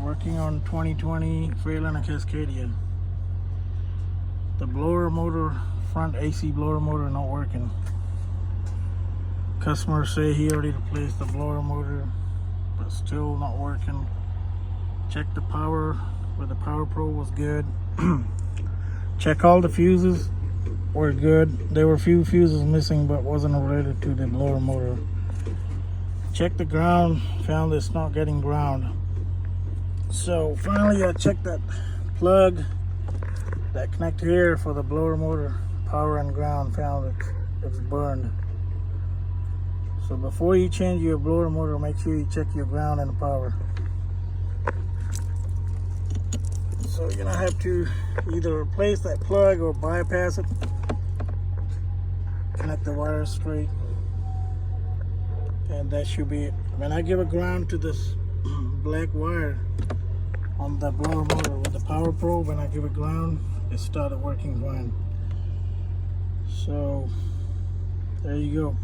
Working on 2020 Freightliner Cascadia. The blower motor, front AC blower motor, not working. Customers say he already replaced the blower motor, but still not working. Check the power with the power probe was good. Check all the fuses were good. There were a few fuses missing, but wasn't related to the blower motor. Check the ground, found it's not getting ground. So finally I checked that plug, that connector here for the blower motor, power and ground, found it's burned. So before you change your blower motor, make sure you check your ground and the power. So you're gonna have to either replace that plug or bypass it, connect the wires straight, and that should be it. When I give a ground to this black wire on the blower motor with the power probe, and I give it ground, it started working fine. So there you go.